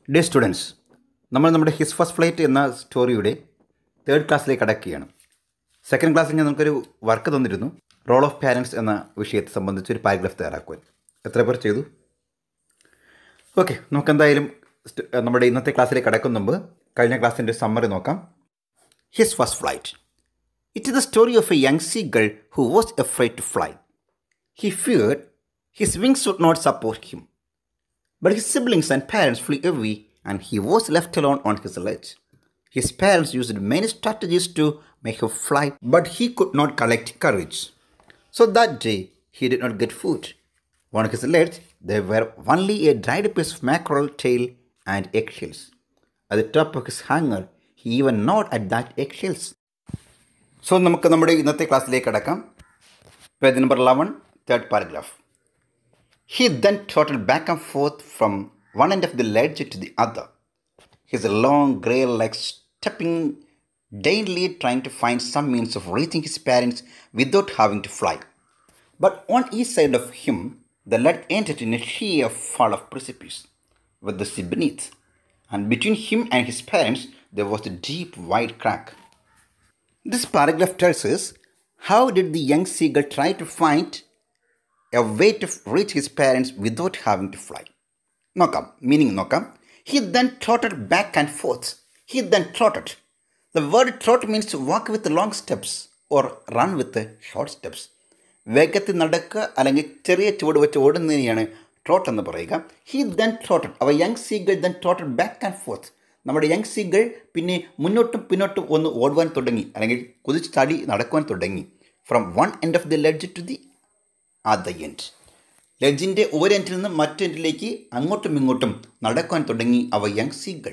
Dear students, നമ്മുടെ his first flight എന്ന സ്റ്റോറിയുടെ third ക്ലാസ്സിലേക്ക് കടക്കുകയാണ്. സെക്കൻഡ് ക്ലാസ്സിൽ ഞാൻ നമുക്കൊരു വർക്ക് തന്നിരുന്നു, റോൾ ഓഫ് പാരൻസ് എന്ന വിഷയത്തെ സംബന്ധിച്ച് ഒരു പാരഗ്രാഫ് തയ്യാറാക്കുവാൻ. എത്ര പേർ ചെയ്തു? ഓക്കെ, നമുക്കെന്തായാലും നമ്മുടെ ഇന്നത്തെ ക്ലാസ്സിലേക്ക് കടക്കും മുമ്പ് കഴിഞ്ഞ ക്ലാസ്സിൻ്റെ സമ്മറി നോക്കാം. His first flight. It is the story of a young seagull who was afraid to fly. He feared his wings would not support him. But his siblings and parents flew away and he was left alone on his ledge. His parents used many strategies to make him fly, but he could not collect courage. So that day, he did not get food. On his ledge, there were only a dried piece of mackerel tail and eggshells. At the top of his hunger, he even gnawed at that eggshells. So, നമുക്ക് നമ്മുടെ ഇന്നത്തെ ക്ലാസ്സിലേക്ക് കടക്കാം. Page number 11, third paragraph. He then trotted back and forth from one end of the ledge to the other, his long grey legs stepping daintily, trying to find some means of reaching his parents without having to fly. But on each side of him, the ledge ended in a sheer fall of precipice, with the sea beneath, and between him and his parents there was a deep, wide crack. This paragraph tells us, how did the young seagull try to find a way to reach his parents without having to fly? Nokam, meaning nokam. He then trotted back and forth. He then trotted. The word trot means to walk with long steps or run with short steps. വേഗത്തിൽ നടക്കുക അല്ലെങ്കിൽ ചെറിയ ചുവട് വെച്ച് ഓടുന്നതിനെയാണ് trot എന്ന് പറയുക. He then trotted. അവർ young seagull then trotted back and forth. നമ്മുടെ യങ് സീഗൾ പിന്നെ മുന്നോട്ടും പിന്നോട്ടും ഒന്ന് ഓടുവാൻ തുടങ്ങി, അല്ലെങ്കിൽ കുതിച്ച് ചാടി നടക്കുവാൻ തുടങ്ങി. From one end of the ledge to the other end. ലെഡ്ജിൻ്റെ ഒരു എൻഡിൽ നിന്ന് മറ്റു എൻഡിലേക്ക് അങ്ങോട്ടും ഇങ്ങോട്ടും നടക്കുവാൻ തുടങ്ങി അവ യങ് സീഗൾ.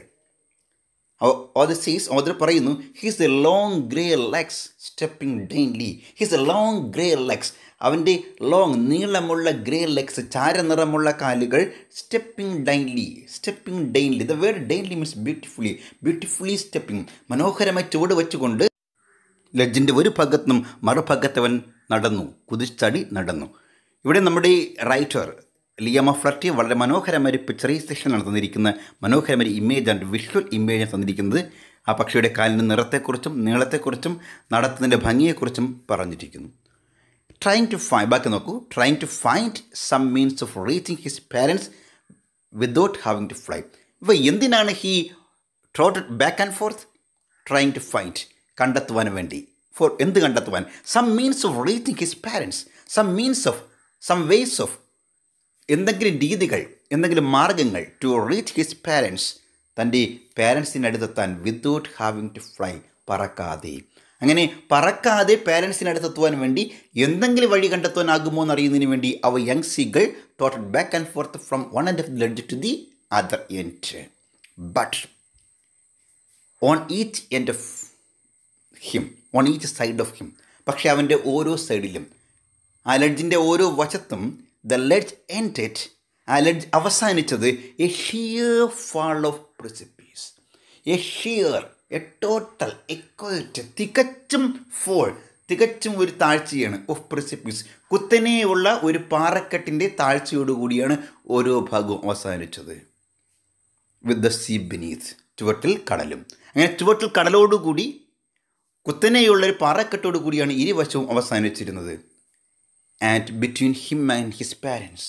ഓദർ പറയുന്നു, his a long grey legs stepping daintily. His a long grey legs, അവൻ്റെ ലോങ് നീളമുള്ള ഗ്രേ ലെഗ്സ്, ചാരനിറമുള്ള കാലുകൾ. Stepping daintily. The word daintily means beautifully stepping, മനോഹരമായി ചുവട് വെച്ചുകൊണ്ട് ലെഡ്ജിൻ്റെ ഒരു ഭാഗത്തും മറുഭാഗത്തവൻ നടന്നു, കുതിച്ചാടി നടന്നു. ഇവിടെ നമ്മുടെ റൈറ്റർ ലിയമ ഫ്ലറ്റി വളരെ മനോഹരമായ ഒരു പിക്ചറൈസേഷനാണ് തന്നിരിക്കുന്നത്. മനോഹരമായ ഇമേജ് ആൻഡ് വിഷ്വൽ ഇമേജാണ് തന്നിരിക്കുന്നത്. ആ പക്ഷിയുടെ കാലിൻ്റെ നിറത്തെക്കുറിച്ചും നീളത്തെക്കുറിച്ചും നടത്തുന്നതിൻ്റെ ഭംഗിയെക്കുറിച്ചും പറഞ്ഞിരിക്കുന്നു. ബാക്കി നോക്കൂ. Trying to find some means of reaching his parents without having to fly. ഇപ്പോൾ എന്തിനാണ് he trotted back and forth? Trying to find, കണ്ടെത്തുവാൻ വേണ്ടി. എന്ത് കണ്ടെത്തുവാൻ? Some means of reaching his parents, some ways of, എന്തെങ്കിലും രീതികൾ, എന്തെങ്കിലും മാർഗങ്ങൾ. ടു റീച്ച് ഹിസ് പാരൻസ്, തൻ്റെ പാരൻസിനടുത്തെത്താൻ. വിതൗട്ട് ഹാവിങ് ടു ഫ്ലൈ, പറക്കാതെ. അങ്ങനെ പറക്കാതെ പാരൻസിനടുത്തെത്തുവാൻ വേണ്ടി എന്തെങ്കിലും വഴി കണ്ടെത്തുവാനാകുമോ എന്നറിയുന്നതിന് വേണ്ടി അവ young seagull trotted back and forth from one end of the ledge to the other end. But on each side of him, പക്ഷേ അവൻ്റെ ഓരോ സൈഡിലും, ആ ലെഡ്ജിൻ്റെ ഓരോ വശത്തും, ദ ലെഡ്ജ് എൻഡഡ്, ആ ലെഡ്ജ് അവസാനിച്ചത് a sheer fall of precipice. A total, a quite, തികച്ചും ഒരു താഴ്ചയാണ്. ഓഫ് പ്രിസിപ്പീസ്, കുത്തനെയുള്ള ഒരു പാറക്കെട്ടിൻ്റെ താഴ്ചയോടുകൂടിയാണ് ഓരോ ഭാഗവും അവസാനിച്ചത്. വിത്ത് ദ സീ ബിനീത്ത്, ചുവട്ടിൽ കടലും. അങ്ങനെ ചുവട്ടിൽ കടലോടുകൂടി കുത്തനെയുള്ളൊരു പാറക്കെട്ടോടു കൂടിയാണ് ഇരുവശവും അവസാനിച്ചിരുന്നത്. And between him and his parents,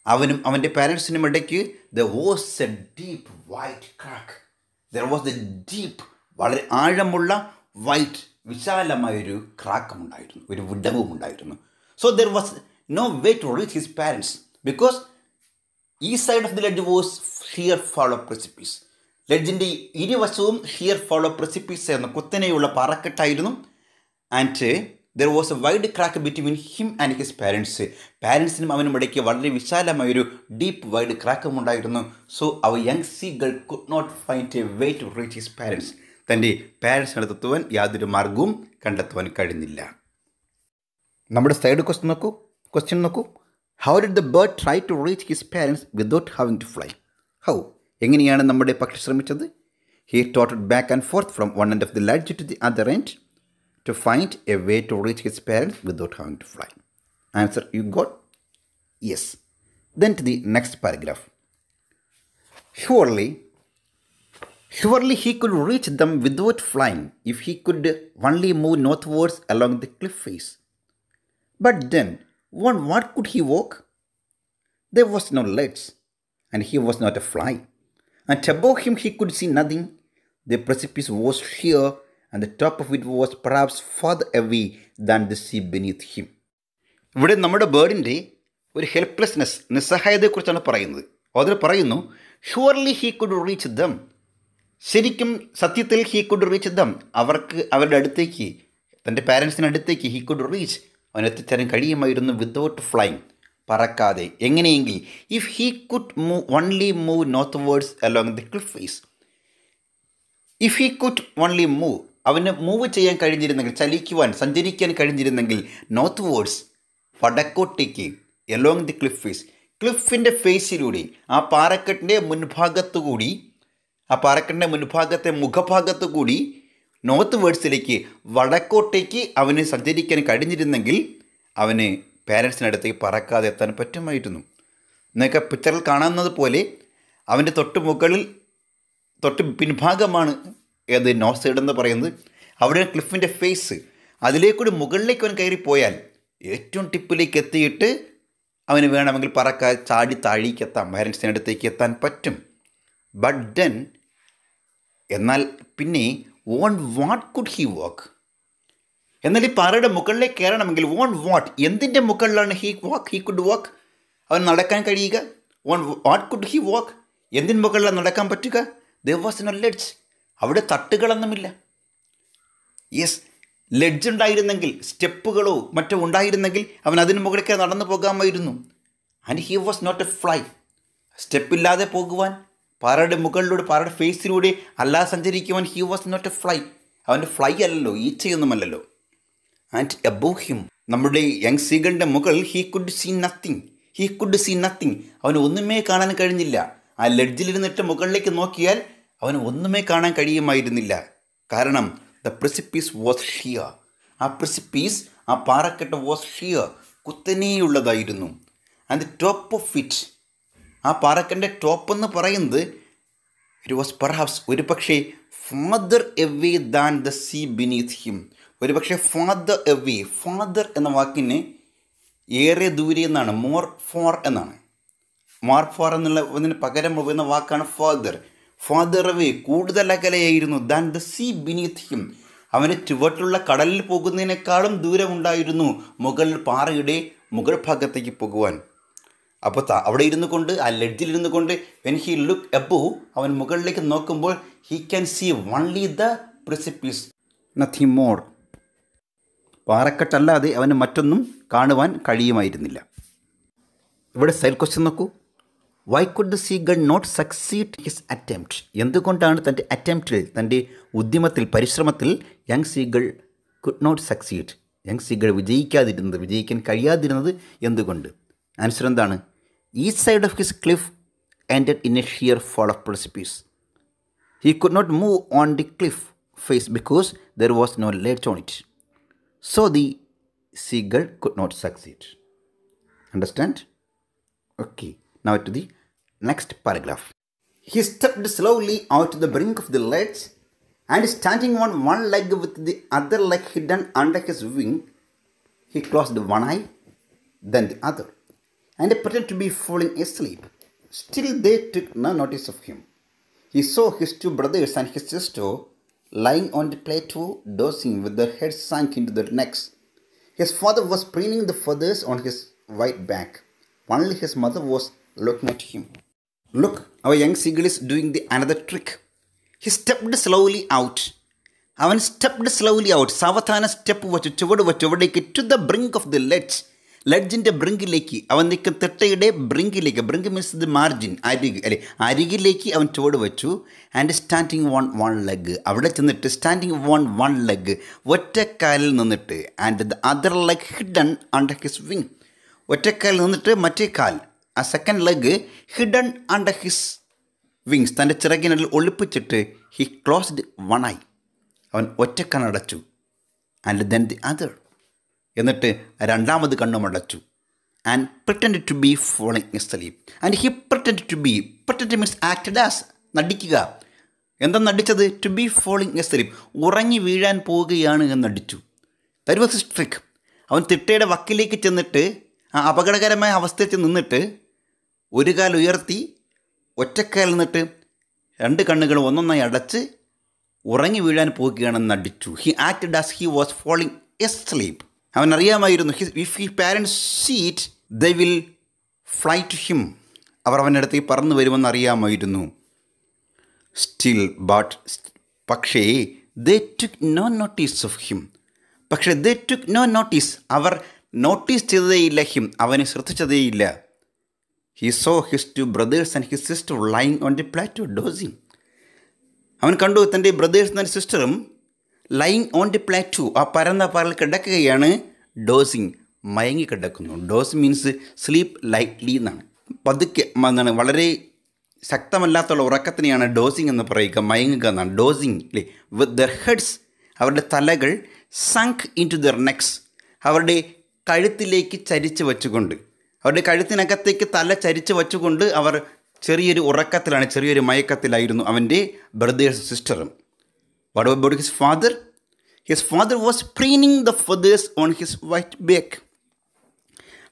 അവനും അവൻ്റെ പാരൻസിനും ഇടയ്ക്ക് there was a deep white crack. വളരെ ആഴമുള്ള വൈറ്റ്, വിശാലമായൊരു ക്രാക്കും ഉണ്ടായിരുന്നു, ഒരു വിടവും ഉണ്ടായിരുന്നു. So there was no way to reach his parents because ഈ side of the ledge was sheer fall of precipice. ലെഡ്ജിൻ്റെ ഇരുവശവും ഷിയർ ഫാൾ ഓഫ് പ്രിസിപ്പീസ് എന്ന കുത്തനെയുള്ള പാറക്കെട്ടായിരുന്നു. And there was a wide crack between him and his parents. പാരൻസിനും അവനും ഇടയ്ക്ക് വളരെ വിശാലമായൊരു ഡീപ്പ് വൈഡ് ക്രാക്കും ഉണ്ടായിരുന്നു. സോ അവർ young seagull could not find a way to reach his parents. തൻ്റെ പാരൻസിനടുത്തെത്തുവാൻ യാതൊരു മാർഗവും കണ്ടെത്തുവാൻ കഴിഞ്ഞില്ല. നമ്മുടെ സൈഡ് ക്വസ്റ്റ്യൻ നോക്കൂ. How did the bird try to reach his parents without having to fly? How, എങ്ങനെയാണ് നമ്മുടെ പക്ഷി ശ്രമിച്ചത്? He trotted back and forth from one end of the ledge to the other end to find a way to reach his parents without having to fly. Answer you got? Yes. Then to the next paragraph. Surely, surely he could reach them without flying if he could only move northwards along the cliff face. But then, on what could he walk? There was no legs, and he was not a fly. And above him he could see nothing. The precipice was sheer, and the top of it was perhaps farther away than the sea beneath him. ഇവിടെ നമ്മുടെ ബേർഡിൻ്റെ ഒരു helplessness, നിസ്സഹായതയെക്കുറിച്ചാണ് പറയുന്നത്. അതിൽ പറയുന്നു, surely he could reach dum. ശരിക്കും സത്യത്തിൽ he could reach dum, അവർക്ക് അവരുടെ അടുത്തേക്ക്, തൻ്റെ പാരൻസിൻ്റെ അടുത്തേക്ക് ഹീ കുഡ് റീച്ച്, അവനെത്തിച്ചേരാൻ കഴിയുമായിരുന്നു വിതൗട്ട് ഫ്ലൈങ്, പറക്കാതെ. എങ്ങനെയെങ്കിൽ if he could only move northwards along the cliff face. If he could only move, അവന് മൂവ് ചെയ്യാൻ കഴിഞ്ഞിരുന്നെങ്കിൽ, ചലിക്കുവാൻ, സഞ്ചരിക്കാൻ കഴിഞ്ഞിരുന്നെങ്കിൽ നോർത്ത് വേർഡ്സ്, വടക്കോട്ടേക്ക്, എലോങ് ദി ക്ലിഫ് ഫേസ്, ക്ലിഫിൻ്റെ ഫേസിലൂടെ, ആ പാറക്കെട്ടിൻ്റെ മുൻഭാഗത്തുകൂടി, ആ പാറക്കെട്ടിൻ്റെ മുൻഭാഗത്തെ മുഖഭാഗത്തുകൂടി നോർത്ത് വേർഡ്സിലേക്ക്, വടക്കോട്ടേക്ക് അവന് സഞ്ചരിക്കാൻ കഴിഞ്ഞിരുന്നെങ്കിൽ അവന് പാരൻസിനടുത്തേക്ക് പറക്കാതെ എത്താൻ പറ്റുമായിരുന്നു. എന്നൊക്കെ പിക്ചറിൽ കാണുന്നത് പോലെ അവൻ്റെ തൊട്ട് മുകളിൽ, തൊട്ട് പിൻഭാഗമാണ് ഏത് നോർത്ത് സൈഡ് എന്ന് പറയുന്നത്. അവിടെ ക്ലിഫിൻ്റെ ഫേസ്, അതിലേക്കൂടി മുകളിലേക്ക് അവൻ കയറിപ്പോയാൽ ഏറ്റവും ടിപ്പിലേക്ക് എത്തിയിട്ട് അവന് വേണമെങ്കിൽ പറക്കാൻ ചാടി താഴേക്ക് എത്താം, പാരൻസിനടുത്തേക്ക് എത്താൻ പറ്റും. ബട്ട് ദെൻ, എന്നാൽ പിന്നെ ഓൺ വാട്ട് കുഡ് ഹി വാക്ക്? എന്നാൽ ഈ പാറയുടെ മുകളിലേക്ക് കയറണമെങ്കിൽ ഓൺ വാട്ട്, എന്തിൻ്റെ മുകളിലാണ് ഹീ കുഡ് വാക്ക്, അവൻ നടക്കാൻ കഴിയുക? ഓൺ വാട്ട് കുഡ് ഹി വാക്ക്, എന്തിന് മുകളിലാണ് നടക്കാൻ പറ്റുക? ദെയർ വാസ് നോ ലെഡ്ജ്, അവിടെ തട്ടുകളൊന്നുമില്ല. യെസ്, ലെഡ്ജ് ഉണ്ടായിരുന്നെങ്കിൽ, സ്റ്റെപ്പുകളോ മറ്റോ ഉണ്ടായിരുന്നെങ്കിൽ അവൻ അതിന് മുകളിലേക്ക് നടന്നു പോകാമായിരുന്നു. And he was not a fly. സ്റ്റെപ്പില്ലാതെ പോകുവാൻ, പാറയുടെ മുകളിലൂടെ, പാറയുടെ ഫേസിലൂടെ അല്ലാതെ സഞ്ചരിക്കുവാൻ he was not a fly. അവൻ്റെ ഫ്ലൈ അല്ലല്ലോ, ഈച്ചയൊന്നുമല്ലല്ലോ. ആൻഡ് അബോവ് ഹിം, നമ്മുടെ യങ് സീഗളിൻ്റെ മുകൾ, he could see nothing, he could see nothing, അവന് ഒന്നുമേ കാണാൻ കഴിഞ്ഞില്ല. ആ ലെഡ്ജിലിരുന്നിട്ട് മുകളിലേക്ക് നോക്കിയാൽ അവന് ഒന്നുമേ കാണാൻ കഴിയുമായിരുന്നില്ല. കാരണം ദ പ്രിസിപ്പീസ് വാസ് ഷിയർ. ആ പ്രിസിപ്പീസ്, ആ പാറക്കെട്ട് വാസ് ഷിയർ, കുത്തനെയുള്ളതായിരുന്നു. And the top of it, ആ പാറക്കെട്ടിൻ്റെ ടോപ്പ് എന്ന് പറയുന്നത് ഇറ്റ് വാസ് പെർഹാപ്സ്, ഒരു പക്ഷേ father away than the sea beneath him. ഒരു പക്ഷേ ഫാദർ എവേ, ഫാദർ എന്ന വാക്കിന് ഏറെ ദൂരെ എന്നാണ്, മോർ ഫോർ എന്നാണ്. മോർ ഫോർ എന്നുള്ള ഒന്നിന് പകരം വരുന്ന വാക്കാണ് ഫാദർ. ഫാദർ എവേ, കൂടുതൽ അകലെയായിരുന്നു. Than the sea beneath him, അവന് ചുവട്ടിലുള്ള കടലിൽ പോകുന്നതിനേക്കാളും ദൂരമുണ്ടായിരുന്നു മുകളിൽ, പാറയുടെ മുകൾ ഭാഗത്തേക്ക് പോകുവാൻ. അപ്പോൾ അവിടെ ഇരുന്നു കൊണ്ട്, ആ ലെഡ്ജിലിരുന്നു കൊണ്ട്, വെൻ ഹി ലുക്ക് അബോവ്, അവൻ മുകളിലേക്ക് നോക്കുമ്പോൾ he can see only the precipice, nothing more. പാറക്കെട്ടല്ലാതെ അവന് മറ്റൊന്നും കാണുവാൻ കഴിയുമായിരുന്നില്ല. ഇവിടെ സൈഡ് ക്വസ്റ്റ്യൻ നോക്കൂ. Why could the seagull not succeed his attempt? എന്തുകൊണ്ടാണ് തൻ്റെ അറ്റംപ്റ്റിൽ, തൻ്റെ ഉദ്യമത്തിൽ, പരിശ്രമത്തിൽ young seagull could not succeed, young seagull വിജയിക്കാതിരുന്നത്, വിജയിക്കാൻ കഴിയാതിരുന്നത് എന്തുകൊണ്ട്? ആൻസർ എന്താണ്? Each side of his cliff ended in a sheer fall of precipice. He could not move on the cliff face because there was no ledge on it. So the seagull could not succeed. Understand? Okay. Now to the next paragraph. He stepped slowly out to the brink of the ledge, and standing on one leg with the other leg hidden under his wing, he closed one eye, then the other, and pretended to be falling asleep. Still they took no notice of him. He saw his two brothers and his sister lying on the plateau, dozing with their heads sunk into their necks. His father was preening the feathers on his white back. Only his mother was looking at him. Look, our young seagull is doing the another trick. He stepped slowly out. അവൻ stepped slowly out, സാവധാന step വച്ചു, ചുവട് വച്ചു, എവിടേക്ക്? To the brink of the ledge, ലെഡ്ജിൻ്റെ ബ്രിങ്കിലേക്ക്. അവൻ നിൽക്കുന്ന തിട്ടയുടെ ബ്രിങ്കിലേക്ക്, ബ്രിങ്ക് മീൻസ് ദി മാർജിൻ, അരിക് അല്ലെ, അരികിലേക്ക് അവൻ ചുവട് വെച്ചു. And standing on one leg, അവിടെ ചെന്നിട്ട് സ്റ്റാൻഡിങ് ഓൺ വൺ ലെഗ്, ഒറ്റക്കാലിൽ നിന്നിട്ട്. And the other leg hidden under his wing, ഒറ്റക്കാലിൽ നിന്നിട്ട് മറ്റേ കാൽ, ആ second leg hidden under his wings, തൻ്റെ ചിറകിനുള്ളിൽ ഒളിപ്പിച്ചിട്ട്. ഹി ക്ലോസ്ഡ് വൺ ഐ, അവൻ ഒറ്റക്കണ്ണടച്ചു. ആൻഡ് ദെൻ ദി അതർ, എന്നിട്ട് രണ്ടാമത് കണ്ണുമടച്ചു. and pretended to be falling asleep. And he pretended to be, pretended means acted as, നടിക്കുക. എന്താ നടിച്ചത്? ടു ബി ഫോളിങ് asleep, ഉറങ്ങി വീഴാൻ പോവുകയാണ് എന്ന് നടിച്ചു. That was his trick. അവൻ തിട്ടയുടെ വക്കിലേക്ക് ചെന്നിട്ട് ആ അപകടകരമായ അവസ്ഥയിൽ നിന്നിട്ട് ഒരു കാൽ ഉയർത്തി ഒറ്റക്കാൽ നിന്നിട്ട് രണ്ട് കണ്ണുകൾ ഒന്നൊന്നായി അടച്ച് ഉറങ്ങി വീഴാൻ പോവുകയാണെന്ന് നടിച്ചു. He acted as he was falling asleep. അവൻ അറിയാമായിരുന്നു if he parents see it they will fly to him, അവർ അവൻ്റെ അടുത്തേക്ക് പറന്നു വരുമെന്ന് അറിയാമായിരുന്നു. സ്റ്റിൽ പക്ഷേ they took no notice of him, പക്ഷേ ദേ ടുക്ക് നോ നോട്ടീസ്, അവർ നോട്ടീസ് ചെയ്തതേയില്ല ഹിം, അവനെ ശ്രദ്ധിച്ചതേയില്ല. He saw his two brothers and his sister lying on the plateau dozing. അവൻ കണ്ടു തൻ്റെ ബ്രദേഴ്സും തൻ്റെ സിസ്റ്ററും ലൈങ് ഓൺ ദി പ്ലാറ്റോ, ആ പരന്ന പാറയിൽ കിടക്കുകയാണ്. ഡോസിങ്, മയങ്ങി കിടക്കുന്നു. ഡോസ് മീൻസ് സ്ലീപ്പ് ലൈറ്റ്ലി എന്നാണ്. പതുക്കെ എന്നാണ്, വളരെ ശക്തമല്ലാത്തുള്ള ഉറക്കത്തിനെയാണ് ഡോസിങ് എന്ന് പറയുക, മയങ്ങുക എന്നാണ് ഡോസിങ് അല്ലേ. വിത്ത് ദർ ഹെഡ്സ്, അവരുടെ തലകൾ, sunk into their necks, അവരുടെ കഴുത്തിലേക്ക് ചരിച്ച് വെച്ചുകൊണ്ട്, അവരുടെ കഴുത്തിനകത്തേക്ക് തല ചരിച്ച് വെച്ചുകൊണ്ട് അവർ ചെറിയൊരു ഉറക്കത്തിലാണ്, ചെറിയൊരു മയക്കത്തിലായിരുന്നു അവൻ്റെ ബ്രദേഴ്സും സിസ്റ്ററും. What about his father? His father was preening the feathers on his white back.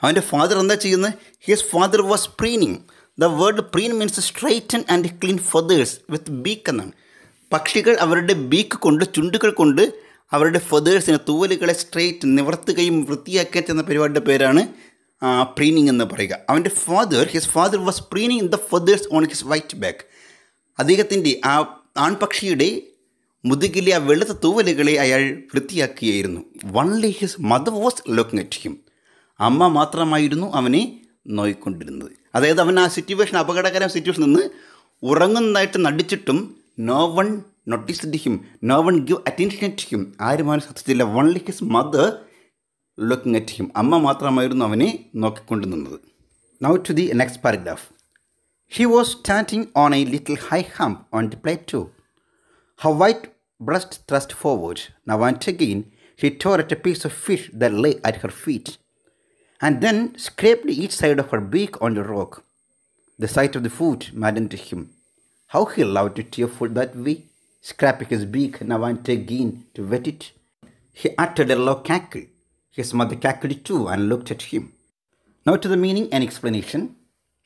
അവൻ്റെ ഫാദർ എന്താ ചെയ്യുന്നത്? His father was preening. The word preen means straighten and clean feathers with beak എന്നാണ്. പക്ഷികൾ അവരുടെ ബീക്ക് കൊണ്ട്, ചുണ്ടുകൾ കൊണ്ട് അവരുടെ ഫെതേഴ്സിനെ, തൂവലുകളെ സ്ട്രെയിറ്റ് നിവർത്തുകയും വൃത്തിയാക്കുകയും ചെയ്യുന്ന പരിപാടിയുടെ പേരാണ് preening എന്ന് പറയുക. അവൻ്റെ his father was preening the feathers on his white back. അദ്ദേഹത്തിൻ്റെ ആ ആൺപക്ഷിയുടെ മുതുകിലെ ആ വെളുത്ത തൂവലുകളെ അയാൾ വൃത്തിയാക്കിയായിരുന്നു. Only his mother was looking at him. അമ്മ മാത്രമായിരുന്നു അവനെ നോയിക്കൊണ്ടിരുന്നത്. അതായത് അവൻ ആ സിറ്റുവേഷൻ, അപകടകരമായ സിറ്റുവേഷനിൽ നിന്ന് ഉറങ്ങുന്നതായിട്ട് നടിച്ചിട്ടും no one noticed him, no one give attention to him, ആരും അവനെ ശ്രദ്ധിച്ചില്ല. Only his mother looking at him. അമ്മ മാത്രമായിരുന്നു അവനെ നോക്കിക്കൊണ്ടിരുന്നത്. Now to the next paragraph. He was standing on a little high hump on the plateau. Her white breast thrust forward. Now and again she tore at a piece of fish that lay at her feet, and then scraped each side of her beak on the rock. The sight of the food maddened him. How he loved to tear food that way, scraping his beak now and again to wet it. He uttered a low cackle. His mother cackled too and looked at him. Now to the meaning and explanation.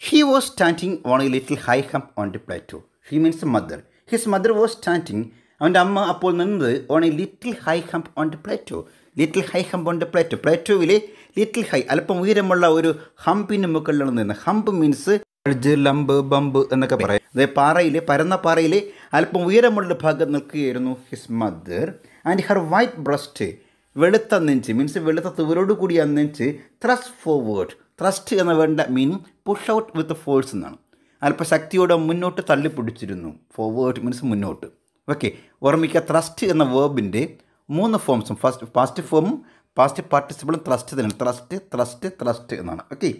He was standing on a little high hump on the plateau. He means the mother. His mother was standing, അവൻ്റെ അമ്മ അപ്പോൾ നിന്നത് on a little high hump on the plateau. Little high hump on the plateau, പ്ലേറ്റോവിലെ little high, അല്പം ഉയരമുള്ള ഒരു ഹമ്പിന് മുകളിലാണ് നിന്നത്. ഹമ്പ് മീൻസ് ലംബ്, ബമ്പ് എന്നൊക്കെ പറയും. അതായത് പാറയിലെ, പരന്ന പാറയിലെ അല്പം ഉയരമുള്ള ഭാഗത്ത് നിൽക്കുകയായിരുന്നു his mother. And her white breast, വെളുത്ത നെഞ്ച് മീൻസ് വെളുത്ത തുവരോട് കൂടിയ നെഞ്ച്, ത്രസ്റ്റ് ഫോർവേഡ്. ത്രസ്റ്റ് എന്ന വേണ്ട mean push out with force എന്നാണ്. അല്പം ശക്തിയോടെ മുന്നോട്ട് തള്ളിപ്പിടിച്ചിരുന്നു. ഫോർവേഡ് മീൻസ് മുന്നോട്ട്. ഓക്കെ, ഓർമ്മിക്കുക, ത്രസ്റ്റ് എന്ന വേർബിൻ്റെ 3 ഫോംസും, പാസ്റ്റ് ഫോമും പാസ്റ്റ് പാർട്ടിസിപ്പിളും ത്രസ്റ്റ് തന്നെ. ത്രസ്റ്റ്, ത്രസ്റ്റ്, ത്രസ്റ്റ് എന്നാണ്. ഓക്കെ,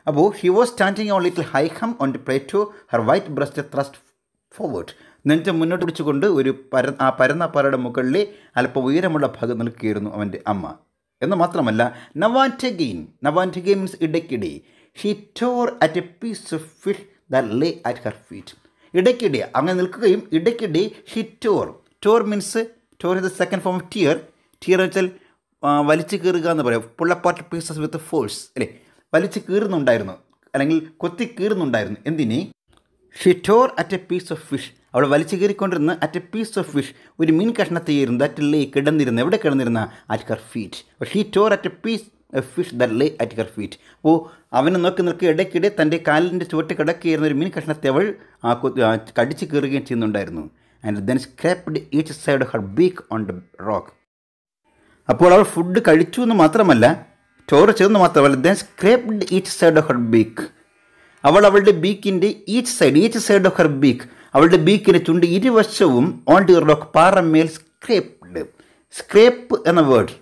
അപ്പോൾ he was standing on little high hum on the plateau. Her white breast thrust forward. നെഞ്ച് മുന്നോട്ട് പിടിച്ചുകൊണ്ട് ഒരു പരന്ന പാറയുടെ മുകളിൽ അല്പം ഉയരമുള്ള ഭാഗം നിൽക്കുകയായിരുന്നു അവൻ്റെ അമ്മ. എന്ന് മാത്രമല്ല, നവാൻറ്റഗെയിൻ മീൻസ് ഇടയ്ക്കിടെ. She tore at a piece of fish that lay at her feet. ഇടയ്ക്കിടെ അങ്ങനെ നിൽക്കുകയും ഇടയ്ക്കിടെ she tore means, tore is the second form of tear. Tear എന്ന് വെച്ചാൽ വലിച്ചു കീറുക എന്ന് പറയാം. Pull apart pieces with force അല്ലേ, വലിച്ചു കീറുന്നുണ്ടായിരുന്നു അല്ലെങ്കിൽ കൊത്തി കീറുന്നുണ്ടായിരുന്നു. എന്തിനെ? She tore at a piece of fish. അവൾ വലിച്ചു കീറിക്കൊണ്ടിരുന്ന at a piece of fish, ഒരു മീൻ കഷ്ണത്തെയായിരുന്നു. ദാറ്റ് ലേ കിടന്നിരുന്ന, എവിടെ കിടന്നിരുന്ന? At her feet. She tore at a piece fish that lay at her feet. അപ്പോൾ അവനെ നോക്കി നിൽക്കുക, ഇടയ്ക്കിടെ തൻ്റെ കാലിൻ്റെ ചുവട്ട് കിടക്കുകയായിരുന്ന ഒരു മീൻ കഷ്ണത്തെ അവൾ കടിച്ച് കീറുകയും ചെയ്യുന്നുണ്ടായിരുന്നു. And then scraped each side her beak on the rock. അപ്പോൾ അവൾ ഫുഡ് കഴിച്ചു എന്ന് മാത്രമല്ല, ചോറ് ചെയ്തെന്ന് മാത്രമല്ല, then scraped each side of her beak. അവൾ അവളുടെ ബീക്കിൻ്റെ each side of her beak, അവളുടെ ബീക്കിൻ്റെ ചുണ്ട് ഇരുവശവും ഓൺ ദി റോക്ക്, പാറമേൽ സ്ക്രേപ്ഡ്. സ്ക്രേപ്പ് എന്ന word,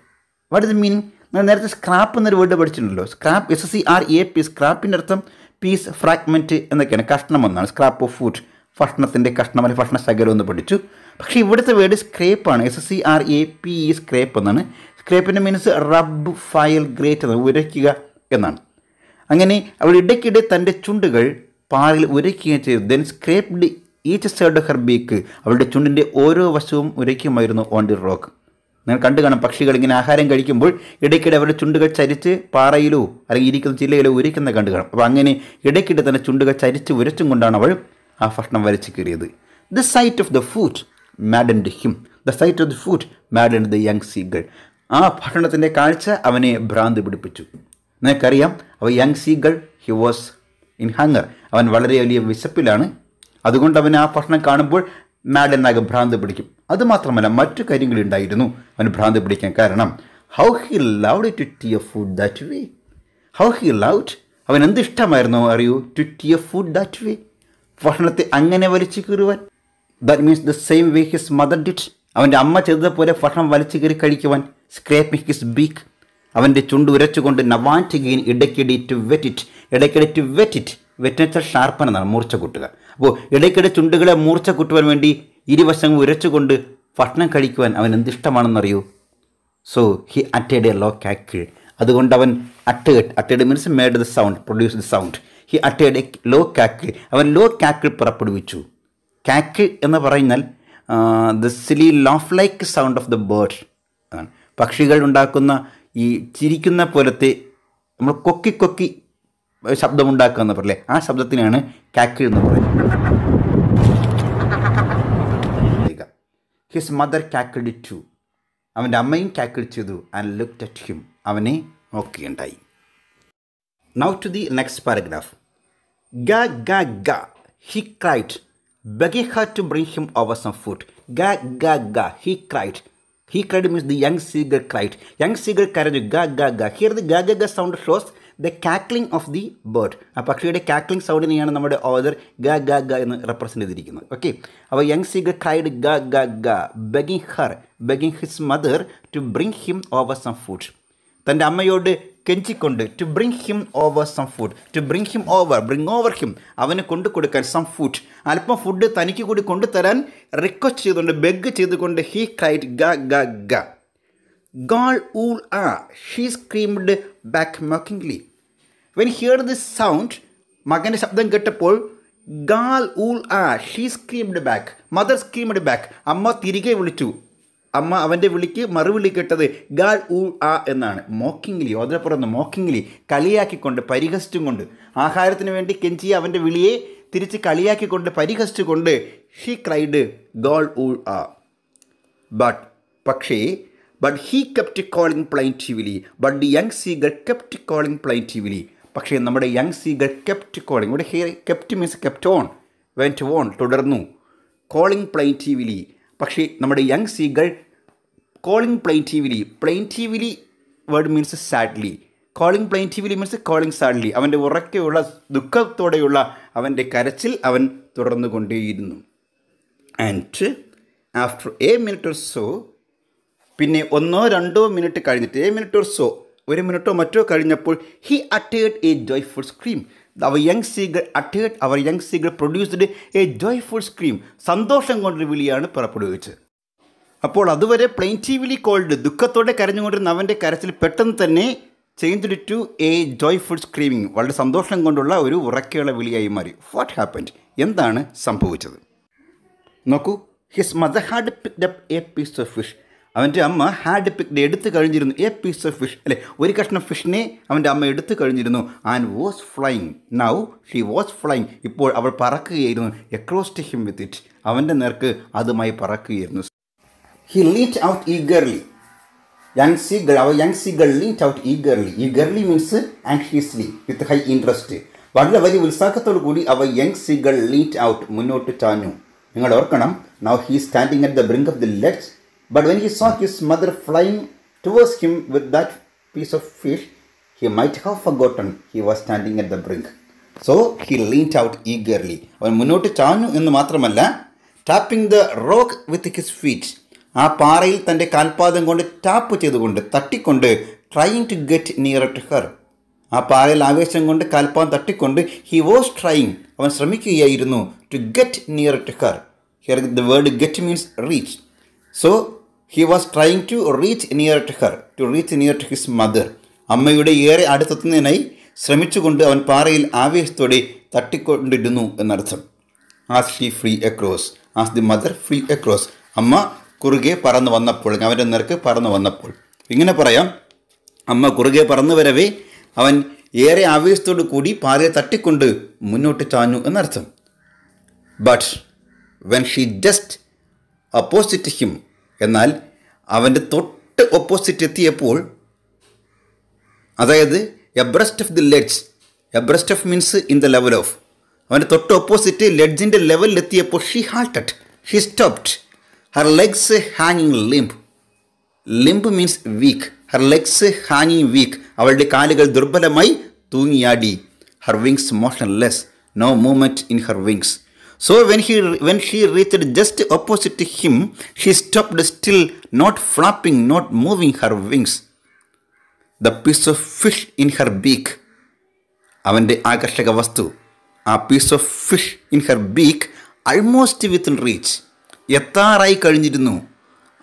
what is the meaning? നമ്മൾ നേരത്തെ സ്ക്രാപ്പ് എന്നൊരു വേർഡ് പഠിച്ചിട്ടുണ്ടല്ലോ. സ്ക്രാപ്പ്, SCRAP, സ്ക്രാപ്പിൻ്റെ അർത്ഥം പീസ്, ഫ്രാഗ്മെൻറ്റ് എന്നൊക്കെയാണ്. കഷ്ണം എന്നാണ്. സ്ക്രാപ്പ് ഓഫ് ഫുഡ്, ഭക്ഷണത്തിൻ്റെ കഷ്ണം അല്ലെങ്കിൽ ഭക്ഷണ ശകലം എന്ന് പഠിച്ചു. പക്ഷേ ഇവിടുത്തെ വേർഡ് സ്ക്രേപ്പാണ്. SCRAP, സ്ക്രേപ്പ് എന്നാണ്. സ്ക്രേപ്പിൻ്റെ മീൻസ് റബ്ബ്, ഫയൽ, ഗ്രേറ്റ് എന്നാണ്, ഉരയ്ക്കുക എന്നാണ്. അങ്ങനെ അവൾ ഇടയ്ക്കിടെ തൻ്റെ ചുണ്ടുകൾ പാറയിൽ ഉരയ്ക്കുകയും ചെയ്തു. Then scraped each side her beak. അവളുടെ ചുണ്ടിൻ്റെ ഓരോ വശവും ഉരയ്ക്കുമായിരുന്നു ഓൺ ദി റോക്ക്. നിങ്ങൾ കണ്ടു കാണാം, പക്ഷികൾ ഇങ്ങനെ ആഹാരം കഴിക്കുമ്പോൾ ഇടയ്ക്കിടെ അവരുടെ ചുണ്ടുകൾ ചരിച്ച് പാറയിലോ അല്ലെങ്കിൽ ഇരിക്കുന്ന ചില്ലയിലോ ഉരയ്ക്കുന്ന കണ്ടു കാണാം. അപ്പോൾ അങ്ങനെ ഇടയ്ക്കിടെ തന്നെ ചുണ്ടുകൾ ചരിച്ച് ഉരച്ചും കൊണ്ടാണ് അവൾ ആ ഭക്ഷണം വലിച്ചു കയറിയത്. The sight of the food maddened him. The sight of the food maddened the young seagull. ആ ഭക്ഷണത്തിൻ്റെ കാഴ്ച അവനെ ഭ്രാന്ത് പിടിപ്പിച്ചു. നിനക്കറിയാം, അവ young seagull he was in hunger. അവൻ വളരെ വലിയ വിശപ്പിലാണ്. അതുകൊണ്ട് അവൻ ആ ഭക്ഷണം കാണുമ്പോൾ മാഡനാകെ ഭ്രാന്ത് പിടിക്കും. അതുമാത്രമല്ല, മറ്റു കാര്യങ്ങളുണ്ടായിരുന്നു അവന് ഭ്രാന്ത് പിടിക്കാൻ കാരണം. How he loved to tear food that way. How he loved, അവൻ എന്തിഷ്ടമായിരുന്നു അറിയൂ, to tear food that way, ഭക്ഷണത്തെ അങ്ങനെ വലിച്ചു കീറുവാൻ. That means the same way his mother did. അവൻ്റെ അമ്മ ചെയ്തതുപോലെ ഭക്ഷണം വലിച്ചു കീറി കഴിക്കുവാൻ. സ്ക്രേപ്പിംഗ് ഹിസ് ബീക്ക്, അവൻ്റെ ചുണ്ട് ഉരച്ചുകൊണ്ട്. നവാൻറ്റ് ഗെയിൻ, ഇടയ്ക്കിടെ ടു വെറ്റ് ഇറ്റ്. ഇടയ്ക്കിടെ ടു വെറ്റ് ഇറ്റ്, വെറ്റിനെച്ചാൽ ഷാർപ്പൻ എന്നാണ്, മൂർച്ച കൂട്ടുക. അപ്പോൾ ഇടയ്ക്കിടെ ചുണ്ടുകളെ മൂർച്ച കൂട്ടുവാൻ വേണ്ടി ഇരുവശം ഉരച്ചുകൊണ്ട് ഭക്ഷണം കഴിക്കുവാൻ അവൻ എന്തിഷ്ടമാണെന്നറിയൂ. സോ ഹി അറ്റേഡ് എ ലോ കാക്കിൾ. അതുകൊണ്ട് അവൻ അറ്റേഡ് means made the sound, produce the sound. He അറ്റേഡ് എ ലോ കാക്കിൾ. അവൻ ലോ കാക്കിൾ പുറപ്പെടുവിച്ചു. കാക്കിൾ എന്ന് പറഞ്ഞാൽ the silly laugh like sound of the bird. പക്ഷികൾ ഉണ്ടാക്കുന്ന ഈ ചിരിക്കുന്ന പോലത്തെ നമ്മൾ കൊക്കി കൊക്കി ശബ്ദമുണ്ടാക്കുക എന്ന് പറയല്ലേ, ആ ശബ്ദത്തിനാണ് കാക്കിൾ എന്ന് പറയുന്നത്. His mother cackled too. അവൻ്റെ അമ്മയും കാക്കിൾ ചെയ്തു. And looked at him. അവനെ നോക്കുകയുണ്ടായി. Now to the next paragraph. ഗ ഗ ഗ he cried, begging her to bring him over some food. Ga ga ga, he cried. He cried means the young seagull cried. Young seagull കരഞ്ഞു. Ga ga ga. Here the ga ga ga sound shows the cackling of the bird. ആ പക്ഷിയുടെ കാക്ലിംഗ് സൗണ്ടിനെയാണ് നമ്മുടെ author ഗ ഗ ഗ എന്ന് represent ചെയ്തിരിക്കുന്നത്. Okay, അപ്പോൾ യങ് സീഗൾ ക്രൈഡ് ഗ ഗ ഗ, begging his mother to bring him over some food. തൻ്റെ അമ്മയോട് കെഞ്ചിക്കൊണ്ട്, to bring him over some food. To bring him over, bring over him, അവന് കൊണ്ടു കൊടുക്കാൻ. സം ഫുഡ്, അല്പം ഫുഡ് തനിക്ക് കൂടി കൊണ്ടുതരാൻ റിക്വസ്റ്റ് ചെയ്തുകൊണ്ട്, ബെഗ് ചെയ്തുകൊണ്ട്. ഹീ ക്രൈഡ് ഗ ഗ ഗ. ഗാൾ ഊൾ ആ, she screamed back mockingly. When hear this sound, മകൻ്റെ ശബ്ദം കേട്ടപ്പോൾ ഗാൾ ഊൾ ആ, she screamed back. Mother screamed back, അമ്മ തിരികെ വിളിച്ചു. അമ്മ അവൻ്റെ വിളിക്ക് മറുവിളി കേട്ടത് ഗാൾ ഊ ആ എന്നാണ്. മോക്കിംഗ്ലി, ഓതരപ്പുറന്ന് മോക്കിംഗ്ലി, കളിയാക്കിക്കൊണ്ട്, പരിഹസിച്ചും കൊണ്ട്. ആഹാരത്തിന് വേണ്ടി കെഞ്ചിയ അവൻ്റെ വിളിയെ തിരിച്ച് കളിയാക്കിക്കൊണ്ട്, പരിഹസിച്ചുകൊണ്ട്. ഷീ ക്രൈഡ് ഗാൾ ഊ ആ. പക്ഷേ he kept calling plaintively. But the young seagull kept calling plaintively. പക്ഷേ നമ്മുടെ യങ് സീഗൾ കെപ്റ്റ് കോളിംഗ്, ഇവിടെ here kept means kept on, went on, തുടർന്നു. Calling plaintively. പക്ഷേ നമ്മുടെ young seagull calling plaintively word means sadly. Calling plaintively means calling sadly. അവൻ്റെ ഉറക്കെയുള്ള ദുഃഖത്തോടെയുള്ള അവൻ്റെ കരച്ചിൽ അവൻ തുടർന്നു കൊണ്ടേയിരുന്നു. And after a minute or so, പിന്നെ 1-2 മിനിറ്റ് കഴിഞ്ഞിട്ട്, എ മിനിറ്റ് ഓർ സോ, 1 മിനിറ്റോ മറ്റോ കഴിഞ്ഞപ്പോൾ, he uttered a joyful scream. Our young seagull produced a joyful scream. സന്തോഷം കൊണ്ടൊരു വിളിയാണ് പുറപ്പെടുവിച്ചത്. അപ്പോൾ അതുവരെ പ്ലെയിൻറ്റീവ്ലി കോൾഡ്, ദുഃഖത്തോടെ കരഞ്ഞുകൊണ്ടിരുന്ന അവൻ്റെ കരച്ചിൽ പെട്ടെന്ന് തന്നെ changed to a joyful screaming, വളരെ സന്തോഷം കൊണ്ടുള്ള ഒരു ഉറക്കെയുള്ള വിളിയായി മാറി. വാട്ട് ഹാപ്പൻഡ്, എന്താണ് സംഭവിച്ചത് നോക്കൂ. His mother had picked up a piece of fish. അവൻ്റെ അമ്മ ഹാഡ് പിക്ഡ്, എടുത്തു കഴിഞ്ഞിരുന്നു. എ പീസ് ഓഫ് ഫിഷ്, അല്ലെ, ഒരു കഷ്ണം ഫിഷിനെ അവൻ്റെ അമ്മ എടുത്തു കഴിഞ്ഞിരുന്നു. And was flying. Now she was flying. ഇപ്പോൾ അവൾ പറക്കുകയായിരുന്നു. Across to him with it, അവൻ്റെ നേർക്ക് അതുമായി പറക്കുകയായിരുന്നു. He leaned out eagerly. our young seagull leaned out eagerly. Eagerly means anxiously, with high interest. വളരെ വലിയ ഉത്സാഹത്തോടു കൂടി അവർ യങ് സീഗൾ leaned out, മുന്നോട്ട് ചാഞ്ഞു. നിങ്ങൾ ഓർക്കണം, now he is standing at the brink of the ledge. But when he saw his mother flying towards him with that piece of fish, he might have forgotten he was standing at the brink. So he leaned out eagerly. അവൻ മുന്നോട്ട് ചാഞ്ഞു എന്ന് മാത്രമല്ല, tapping the rock with his feet. ആ പാറയിൽ തൻ്റെ കാൽപാദം കൊണ്ട് ടാപ്പ് ചെയ്തുകൊണ്ട്, തട്ടിക്കൊണ്ട്, trying to get nearer to her. ആ പാറയിൽ ആവേശം കൊണ്ട് കാൽപാദം തട്ടിക്കൊണ്ട്, he was trying, അവൻ ശ്രമിക്കുകയായിരുന്നു, to get nearer to her. Here the word get means reach. So he was trying to reach nearer to her, to reach near to his mother. അമ്മയുടെ ഏറെ അടുത്തെത്തുന്നതിനായി ശ്രമിച്ചുകൊണ്ട് അവൻ പാറയിൽ ആവേശത്തോടെ തട്ടിക്കൊണ്ടിരുന്നു എന്നർത്ഥം. As she free across, as the mother free across. അമ്മ കുറുകെ പറന്നു വന്നപ്പോൾ, അവൻ്റെ നേർക്ക് പറന്നു വന്നപ്പോൾ. ഇങ്ങനെ പറയാം, അമ്മ കുറുകെ പറന്നു വരവേ അവൻ ഏറെ ആവേശത്തോടു കൂടി പാറയെ തട്ടിക്കൊണ്ട് മുന്നോട്ട് ചാഞ്ഞു എന്നർത്ഥം. But when she just opposite him, എന്നാൽ അവൻ്റെ തൊട്ട് ഓപ്പോസിറ്റ് എത്തിയപ്പോൾ, അതായത് abreast of the ledge, abreast of means in the level of, അവൻ്റെ തൊട്ട് ഓപ്പോസിറ്റ് ലെഡ്ജിൻ്റെ ലെവലിലെത്തിയപ്പോൾ she halted, she stopped, her legs ഹാങ്ങിങ് limp. Limp means weak. Her legs ഹാങ്ങിങ് വീക്ക്, അവളുടെ കാലുകൾ ദുർബലമായി തൂങ്ങിയാടി. Her wings motionless, no movement in her wings. So when she reached just opposite him, she stopped still, not flapping, not moving her wings. The piece of fish in her beak, അവൻ്റെ ആകർഷക വസ്തു, ആ piece of fish in her beak, almost within reach, എത്താറായി കഴിഞ്ഞിരുന്നു.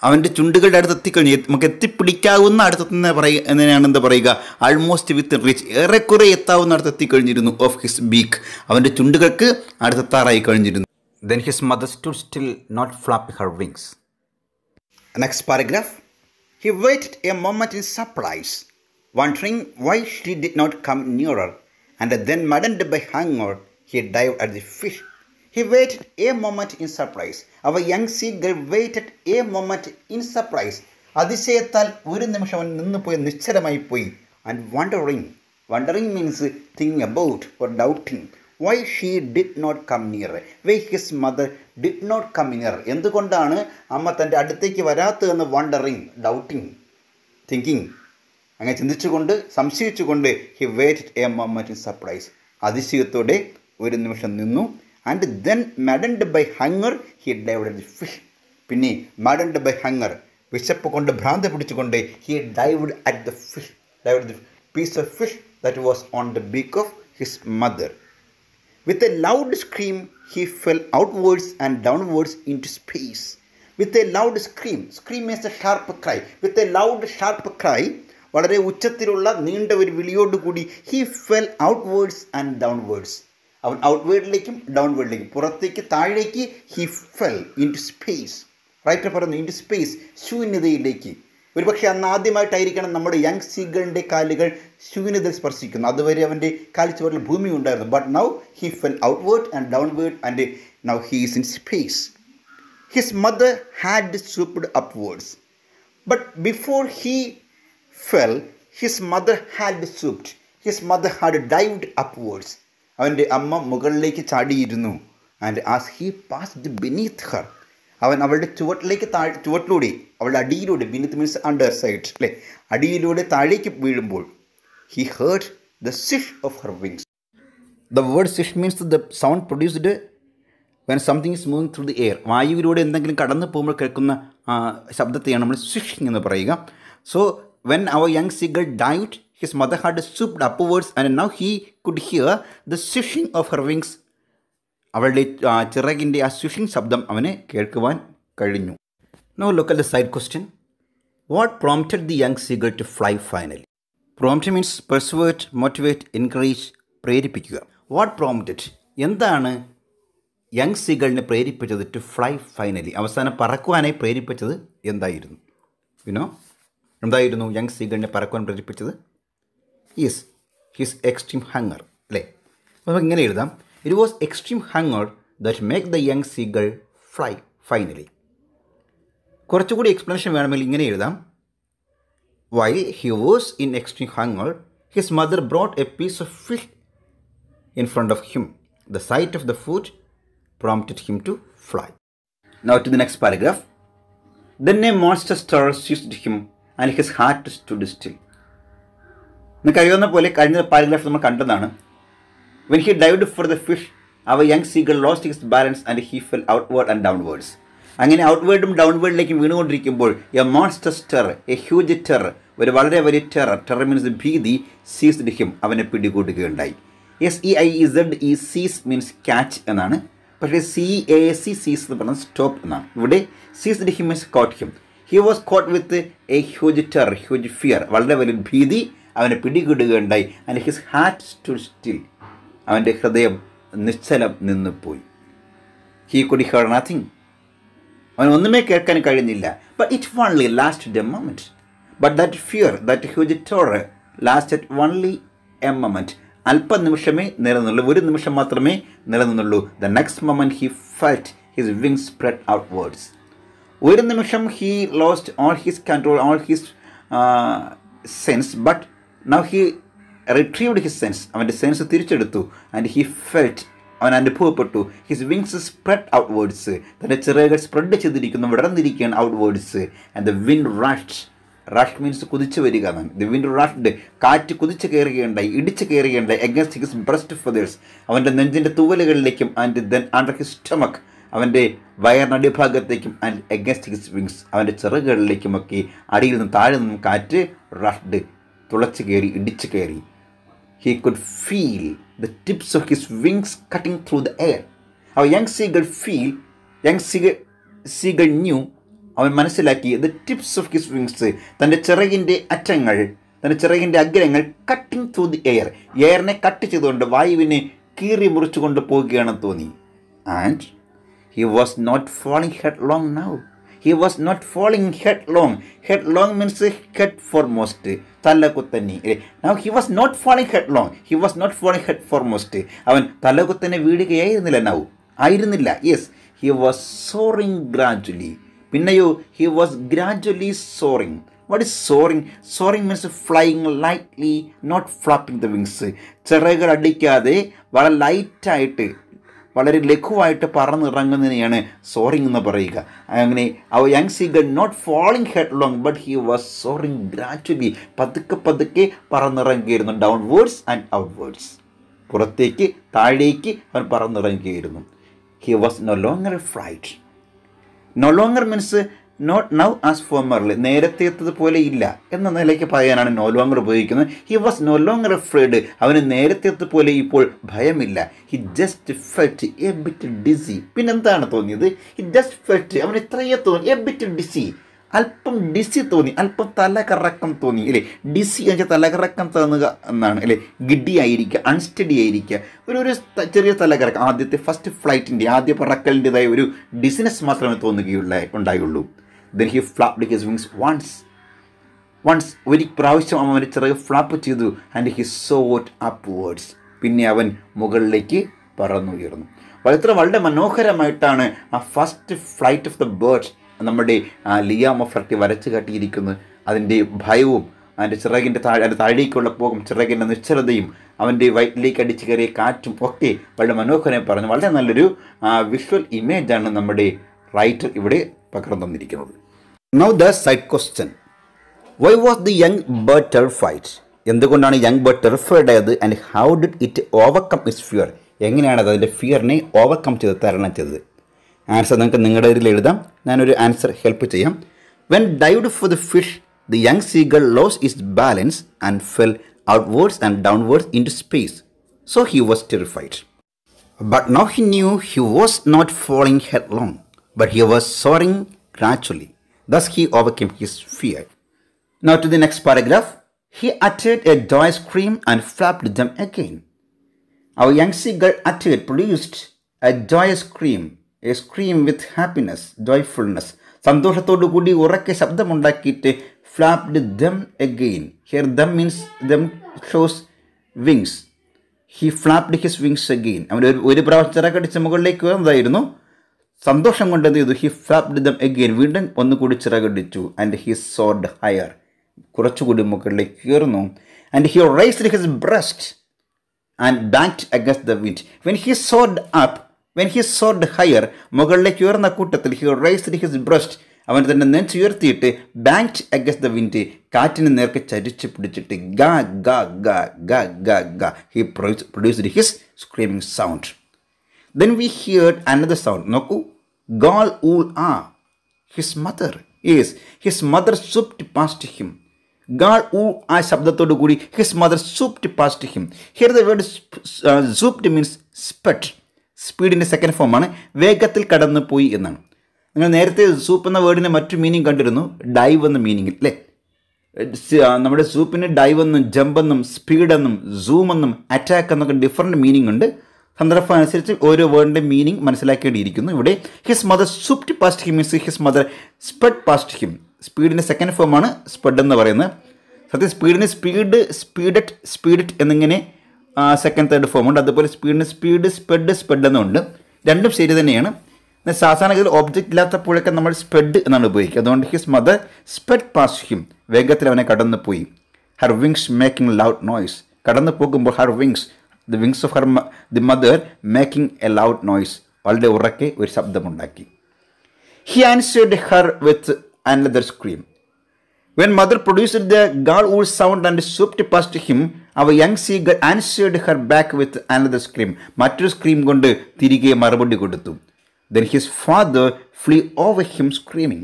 അവൻ്റെ ചുണ്ടുകളുടെ അടുത്ത് എത്തിക്കഴിഞ്ഞു, നമുക്ക് എത്തിപ്പിടിക്കാവുന്ന അടുത്തെന്ന് പറയുക എന്നതിനാണ് എന്താ പറയുക, ആൾമോസ്റ്റ് വിത്തിൻ റീച്ച്, ഏറെക്കുറെ എത്താവുന്ന അടുത്ത് എത്തിക്കഴിഞ്ഞിരുന്നു. ഓഫ് ഹിസ് ബീക്ക്, അവൻ്റെ ചുണ്ടുകൾക്ക് അടുത്തെത്താറായി കഴിഞ്ഞിരുന്നു. Then his mother stood still, not flapping her wings. Next paragraph. He waited a moment in surprise, wondering why she did not come nearer, and then maddened by hunger, he dived at the fish. He waited a moment in surprise. Our young seagull waited a moment in surprise. അതിശയത്താൽ ഒരു നിമിഷം അവൻ നിന്നുപോയി, നിശ്ചലമായി പോയി. And wondering means thinking about or doubting. Why she did not come nearer. Why his mother did not come nearer. എന്തുകൊണ്ടാണ് അമ്മ തൻ്റെ അടുത്തേക്ക് വരാത്തതെന്ന് wondering, doubting, thinking, അങ്ങനെ ചിന്തിച്ചുകൊണ്ട് സംശയിച്ചുകൊണ്ട് he waited a moment in surprise. അതിശയത്തോടെ ഒരു നിമിഷം നിന്നു. And then maddened by hunger, he dived at the fish. പിന്നെ maddened by hunger, വിശപ്പ് കൊണ്ട് ഭ്രാന്ത് പിടിച്ചുകൊണ്ട് he dived at the fish, dived at the piece of fish that was on the beak of his mother. With a loud scream, he fell outwards and downwards into space. With a loud scream, scream means a sharp cry. With a loud sharp cry, വളരെ ഉച്ചത്തിലുള്ള നീണ്ട ഒരു വിളിയോടുകൂടി he fell outwards and downwards. അവൻ ഔട്ട്വേർഡിലേക്കും ഡൗൺവേർഡിലേക്കും, പുറത്തേക്ക് താഴേക്ക് he fell into space. Writer പറയുന്നു into space, ശൂന്യതയിലേക്ക്. ഒരുപക്ഷെ അന്ന് ആദ്യമായിട്ടായിരിക്കണം നമ്മുടെ യങ് സീഗളിൻ്റെ കാലുകൾ ശൂന്യതയിൽ സ്പർശിക്കുന്നു. അതുവരെ അവൻ്റെ കാൽച്ചുവരിൽ ഭൂമി ഉണ്ടായിരുന്നു. But now he fell outward and downward and now he is in space. His mother had swooped upwards. But before he fell, his mother had swooped. His mother had dived upwards. അവൻ്റെ അമ്മ മുകളിലേക്ക് ചാടിയിരുന്നു. And as he passed beneath her, അവൻ അവളുടെ ചുവട്ടിലൂടെ അവളുടെ അടിയിലൂടെ, beneath means under side അല്ലേ, അടിയിലൂടെ താഴേക്ക് വീഴുമ്പോൾ he heard the swish of her wings. The word swish means the sound produced when something is moving through the air. വായുവിലൂടെ എന്തെങ്കിലും കടന്നു പോകുമ്പോൾ കേൾക്കുന്ന ശബ്ദത്തെയാണ് നമ്മൾ സ്വിഷിംഗ് എന്ന് പറയുക. സോ വെൻ അവർ young seagull dived, his mother had swooped upwards and now he could hear the swishing of her wings. അവളുടെ ചിറകിൻ്റെ ആ സ്വിഷിംഗ് ശബ്ദം അവനെ കേൾക്കുവാൻ കഴിഞ്ഞു. Now look at the side question. What prompted the young seagull to fly finally? Prompt means persuade, motivate, encourage, പ്രേരിപ്പിക്കുക. What prompted, എന്താണ് young സീഗളിനെ പ്രേരിപ്പിച്ചത് to fly finally, അവസാനം പറക്കുവാനായി പ്രേരിപ്പിച്ചത് എന്തായിരുന്നു? എന്തായിരുന്നു യങ് സീഗളിനെ പറക്കുവാൻ പ്രേരിപ്പിച്ചത്? യെസ്, ഹിസ് എക്സ്ട്രീം ഹങ്ങർ അല്ലേ. അപ്പോൾ നമുക്ക് ഇങ്ങനെ എഴുതാം, it was extreme hunger that make the young seagull fly finally. കുറച്ചുകൂടി എക്സ്പ്ലനേഷൻ വേണമെങ്കിൽ ഇങ്ങനെ എഴുതാം, while he was in extreme hunger his mother brought a piece of fish in front of him. The sight of the food prompted him to fly. Now to the next paragraph. Then a monster star seized him and his heart stood still. നിങ്ങൾക്ക് അറിയാവുന്ന പോലെ കഴിഞ്ഞ paragraph നമ്മൾ കണ്ടതാണ്. When he dived for the fish, our young seagull lost his balance and he fell outward and downwards. അങ്ങനെ ഔട്ട്വേർഡും ഡൗൺവേർഡിലേക്കും വീണുകൊണ്ടിരിക്കുമ്പോൾ a monster terror, a huge terror, ഒരു വളരെ വലിയ ടെറർ മീൻസ് ഭീതി, സീസ്ഡ് ഹിം, അവനെ പിടികൂടുകയുണ്ടായി. SEIZE സീസ് മീൻസ് ക്യാച്ച് എന്നാണ്, പക്ഷേ CAC സീസ് എന്ന് പറഞ്ഞാൽ സ്റ്റോപ്പ് എന്നാണ്. ഇവിടെ seized him means caught him. He was caught with a huge terror, huge fear, വളരെ വലിയ ഭീതി അവനെ പിടികിടുകയുണ്ടായി. And his heart stood still, അവൻ്റെ ഹൃദയം നിശ്ചലം നിന്നുപോയി. ഹീ കുഡ് ഹിയർ നത്തിങ്, അവൻ ഒന്നുമേ കേൾക്കാൻ കഴിയുന്നില്ല. But it only lasted a moment. But that fear, that huge terror lasted only a moment. അല്പനിമിഷമേ നിലനിന്നുള്ളൂ, ഒരു നിമിഷം മാത്രമേ നിലനിന്നുള്ളൂ. The next moment he felt his wings spread outwards. ഒരു നിമിഷം he lost all his control, all his sense, but now he retrieved his sense. അവൻ്റെ sense തിരിച്ചെടുത്തു. ആൻഡ് ഹി ഫെൽറ്റ്, അവൻ അനുഭവപ്പെട്ടു. ഹിസ് വിങ്സ് സ്പ്രെഡ് ഔട്ട്വേർഡ്സ്, തൻ്റെ ചിറകുകൾ spread ചെയ്തിരിക്കുന്നു, വിടർന്നിരിക്കുകയാണ് outwards. And the wind rushed, rush means കുതിച്ചു വരിക എന്നാണ്. ദ വിൻഡ് റഷ്ഡ്, കാറ്റ് കുതിച്ച് കയറുകയുണ്ടായി, ഇടിച്ച് കയറുകയുണ്ടായി. അഗൻസ്റ്റ് ഹിസ് ബ്രസ്റ്റ് ഫെദേഴ്സ്, അവൻ്റെ നെഞ്ചിൻ്റെ തൂവലുകളിലേക്കും. And then under his stomach, അവൻ്റെ വയറിനടിഭാഗത്തേക്കും. ആൻഡ് അഗൻസ്റ്റ് ഹിസ് വിങ്സ്, അവൻ്റെ ചിറകുകളിലേക്കുമൊക്കെ അടിയിൽ നിന്നും താഴെ നിന്നും കാറ്റ് റഷ്ഡ്, തുളച്ച് കയറി, ഇടിച്ച് കയറി. He could feel the tips of his wings cutting through the air. Our young seagull knew, അവൻ മനസ്സിലാക്കി, the tips of his wings, തൻ്റെ ചിറകിൻ്റെ അറ്റങ്ങൾ, തൻ്റെ ചിറകിൻ്റെ അഗ്രങ്ങൾ കട്ടിങ് ത്രൂ ദി എയർ, എയറിനെ കട്ട് ചെയ്തുകൊണ്ട് വായുവിനെ കീറി മുറിച്ചുകൊണ്ട് പോവുകയാണെന്ന് തോന്നി. And he was not falling headlong now. He was not falling headlong. Headlong means head foremost. തലകുത്തന്നെ. Now he was not falling headlong. He was not falling head foremost. അവൻ തലകുത്തന്നെ വീഴുകയായിരുന്നില്ല. now ആയിരുന്നില്ല. yes, he was soaring gradually. പിന്നെയോ he was gradually soaring. what is soaring? Soaring means flying lightly, not flapping the wings. ചിറകുകൾ അടിക്കാതെ വളരെ ലൈറ്റായിട്ട്, വളരെ ലഘുവായിട്ട് പറന്നിറങ്ങുന്നതിനെയാണ് soaring എന്ന് പറയുക. അങ്ങനെ അവർ young seagull not falling headlong, but he was soaring gradually, പതുക്കെ പതുക്കെ പറന്നിറങ്ങിയിരുന്നു. ഡൗൺവേർഡ്സ് ആൻഡ് ഔട്ട്വേർഡ്സ്, പുറത്തേക്ക് താഴേക്ക് അവൻ പറന്നിറങ്ങിയിരുന്നു. He was no longer afraid. No longer means not now as formerly, നേരത്തേത്തതുപോലെ ഇല്ല എന്ന നിലയ്ക്ക് പറയാനാണ് നോ ലോങ്ങർ ഉപയോഗിക്കുന്നത്. He was no longer afraid, അവന് നേരത്തേത്തതുപോലെ ഇപ്പോൾ ഭയമില്ല. He just felt a bit dizzy. പിന്നെന്താണ് തോന്നിയത്? ഹി ജസ്റ്റ് ഫെൽറ്റ്, അവന് ഇത്രയേ തോന്നി, എ ബിറ്റ് ഡിസി, അല്പം ഡിസി തോന്നി, അല്പം തലകറക്കം തോന്നി അല്ലേ. ഡിസി എന്നുവെച്ചാൽ തലകറക്കം തോന്നുക എന്നാണ് അല്ലേ. ഗിഡി ആയിരിക്കുക, അൺസ്റ്റഡി ആയിരിക്കുക, ഒരു ചെറിയ തലകറക്കം. ആദ്യത്തെ ഫസ്റ്റ് ഫ്ലൈറ്റിൻ്റെ, ആദ്യ പറക്കലിൻ്റെതായ ഒരു ഡിസിനെസ് മാത്രമേ ഉണ്ടായുള്ളൂ. Then he flapped his wings once, ഒരു പ്രാവശ്യം അവൻ്റെ ചിറക് ഫ്ലാപ്പ് ചെയ്തു. ആൻഡ് he soared upwards, പിന്നെ അവൻ മുകളിലേക്ക് പറന്നുയർന്നു. വളരെ മനോഹരമായിട്ടാണ് ആ first flight of the bird നമ്മുടെ ലിയ മൊഫർട്ടി വരച്ച് കാട്ടിയിരിക്കുന്നത്. അതിൻ്റെ ഭയവും അതിൻ്റെ ചിറകിൻ്റെ താഴേക്കുള്ള പോകും, ചിറകിൻ്റെ നിശ്ചലതയും അവൻ്റെ വയറ്റിലേക്ക് അടിച്ച് കയറിയ കാറ്റും ഒക്കെ വളരെ മനോഹരമായി പറഞ്ഞു. വളരെ നല്ലൊരു വിഷ്വൽ ഇമേജാണ് നമ്മുടെ റൈറ്റർ ഇവിടെ പകർന്നു തന്നിരിക്കുന്നത്. Now the side question. Why was the young bird terrified? എന്തുകൊണ്ടാണ് യങ് ബേർഡ് ടെറിഫൈഡ് ആയത്? And how did it overcome it's fear? എങ്ങനെയാണ് അത് അതിൻ്റെ ഫിയറിനെ ഓവർകം ചെയ്ത് തരണം ചെയ്തത്? ആൻസർ നിങ്ങൾക്ക് നിങ്ങളുടെ ഇതിൽ എഴുതാം. ഞാനൊരു ആൻസർ ഹെൽപ്പ് ചെയ്യാം. When dived for the fish, the young seagull lost its balance and fell outwards and downwards into space. So he was terrified. But now he knew he was not falling headlong, but he was soaring gradually. Thus he overcame his fear. Now to the next paragraph. He uttered a joyous scream and flapped them again. Our young seagull produced a joyous scream, a scream with happiness, joyfulness. സന്തോഷത്തോടു കൂടി ഉറക്കെ ശബ്ദമുണ്ടാക്കിയിട്ട് flapped them again. Here them means them shows wings. He flapped his wings again. അവൻ ഒരു പ്രാവശ്യം ചിറകടിച്ച് മുകളിലേക്ക് ഉയർന്നതായിരുന്നു. സന്തോഷം കൊണ്ട് എന്ത് ചെയ്തു? ഹി ഫ്ലാപ്ഡ് ദം അഗെയിൻ, വീണ്ടും ഒന്നുകൂടി ചിറകടിച്ചു. ആൻഡ് ഹി സോർഡ് ഹയർ, കുറച്ചുകൂടി മുകളിലേക്ക് ഉയർന്നു. And he raised his breast and banked against the wind. When he soared higher, മുകളിലേക്ക് ഉയർന്ന കൂട്ടത്തിൽ ഹി റൈസ്ഡ് ഹിസ് ബ്രസ്റ്റ്, അവൻ തന്നെ നെഞ്ചുയർത്തിയിട്ട് ബാങ്ക്ഡ് അഗൈൻസ്റ്റ് ദ വിൻഡ്, കാറ്റിന് നേർക്ക് ചരിച്ച് പിടിച്ചിട്ട് ഗ ഗ ഗ ഗ ഗ ഗ he produced his screaming sound. Then we heard another sound. നോക്കൂ, ഗാൾ ഊൾ ആ, his mother. Yes, his mother swooped past him. ഗാൾ ഊൾ ആ ശബ്ദത്തോടു കൂടി his mother swooped past him. Here the word swooped means sped. സ്പീഡിൻ്റെ സെക്കൻഡ് ഫോമാണ്, വേഗത്തിൽ കടന്നു പോയി എന്നാണ്. നിങ്ങൾ നേരത്തെ സൂപ്പ് എന്ന വേർഡിന് മറ്റു മീനിങ് കണ്ടിരുന്നു, ഡൈവ് എന്ന മീനിങ്ങിൽ അല്ലേ. നമ്മുടെ സൂപ്പിന് ഡൈവ് എന്നും ജമ്പെന്നും സ്പീഡെന്നും സൂമെന്നും അറ്റാക്ക് എന്നൊക്കെ ഡിഫറെൻറ്റ് മീനിങ് ഉണ്ട്. സന്ദർഭം അനുസരിച്ച് ഓരോ വേർഡിൻ്റെ മീനിങ് മനസ്സിലാക്കേണ്ടിയിരിക്കുന്നു. ഇവിടെ his mother swooped past him means his mother sped past him. സ്പീഡിൻ്റെ സെക്കൻഡ് ഫോമാണ് സ്പെഡ് എന്ന് പറയുന്നത്. സത്യം സ്പീഡിന് സ്പീഡറ്റ് എന്നിങ്ങനെ സെക്കൻഡ് തേർഡ് ഫോം ഉണ്ട്. അതുപോലെ സ്പീഡിന് സ്പെഡ് എന്നുണ്ട്. രണ്ടും ശരി തന്നെയാണ്. സാധാരണ ഇതിൽ ഒബ്ജക്റ്റ് ഇല്ലാത്തപ്പോഴൊക്കെ നമ്മൾ സ്പെഡ് എന്നാണ് ഉപയോഗിക്കുക. അതുകൊണ്ട് his mother sped past him, വേഗത്തിൽ അവനെ കടന്നു പോയി. Her wings making loud noise, കടന്നു പോകുമ്പോൾ her wings, the wings of her the mother making a loud noise, വളരെ ഉറക്കെ ഒരു ശബ്ദമുണ്ടാക്കി. He answered her with another scream. When mother produced the gull-wool sound and swooped past him, our young seagull answered her back with another scream. മറ്റൊരു scream കൊണ്ട് തിരികെ മറുപടി കൊടുത്തു. Then his father flew over him screaming.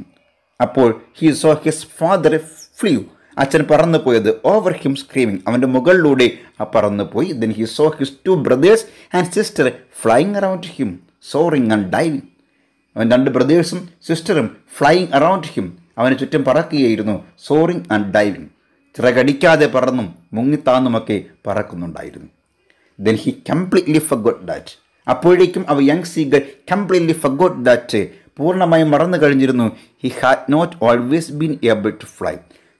അപ്പോൾ he saw his father flew. അച്ഛൻ പറന്നു പോയത് over him screaming. അവൻ്റെ മുകളിലൂടെ പറന്നു പോയി. Then he saw his two brothers and sister flying around him, soaring and diving. അവൻ രണ്ട് ബ്രദേഴ്സും സിസ്റ്ററും flying around him, അവന് ചുറ്റും പറക്കുകയായിരുന്നു. സോറിങ് ആൻഡ് ഡൈവിങ്, ചിറകടിക്കാതെ പറന്നും മുങ്ങിത്താന്നുമൊക്കെ പറക്കുന്നുണ്ടായിരുന്നു. Then he completely forgot that. അപ്പോഴേക്കും അവ young seagull completely forgot that, പൂർണ്ണമായും മറന്നു കഴിഞ്ഞിരുന്നു. He had not always been able to fly,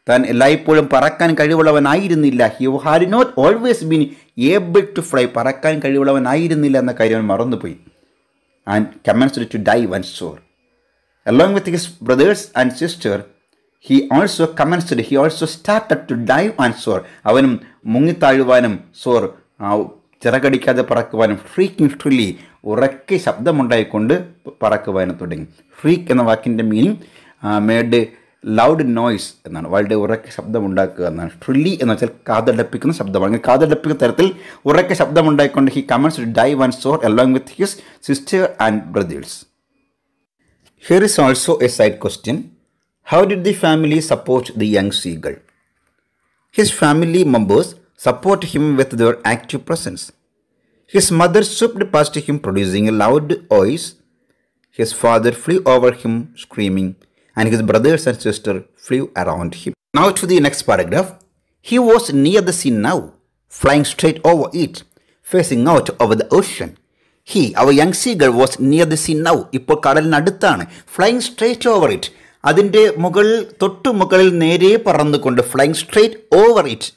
താൻ എല്ലായ്പ്പോഴും പറക്കാൻ കഴിവുള്ളവനായിരുന്നില്ല. He had not always been able to fly, പറക്കാൻ കഴിവുള്ളവനായിരുന്നില്ല എന്ന കാര്യം അവൻ മറന്നുപോയി. And commenced to dive and soar. Along with his brothers and sister, he also started to dive and soar. അവനും മുങ്ങിത്താഴുവാനും സോർ, ചിറകടിക്കാതെ പറക്കുവാനും, ഫ്രീക്കിംഗ് ഷ്രില്ലി, ഉറക്കെ ശബ്ദമുണ്ടായിക്കൊണ്ട് പറക്കുവാനും തുടങ്ങി. ഫ്രീക്ക് എന്ന വാക്കിൻ്റെ മീനിങ് മേഡ് ലൗഡ് നോയ്സ് എന്നാണ്, വളരെ ഉറക്കെ ശബ്ദമുണ്ടാക്കുക എന്നാണ്. ഷ്രില്ലി എന്ന് വെച്ചാൽ കാതടപ്പിക്കുന്ന ശബ്ദമാണ്. അങ്ങനെ കാതടപ്പിക്കുന്ന തരത്തിൽ ഉറക്കെ ശബ്ദമുണ്ടായിക്കൊണ്ട് he commenced to dive and soar along with his sister and brothers. Here is also a side question. How did the family support the young seagull? His family members support him with their active presence. His mother swooped past him producing a loud noise. His father flew over him screaming, and his brothers and sister flew around him. Now to the next paragraph. He was near the sea now, flying straight over it, facing out over the ocean. He, our young seagull, was near the sea now. ഇപ്പോൾ കടലിനടുത്താണ്. Flying straight over it, അതിൻ്റെ തൊട്ടു മുകളിൽ നേരെ പറന്നുകൊണ്ട്, flying straight over it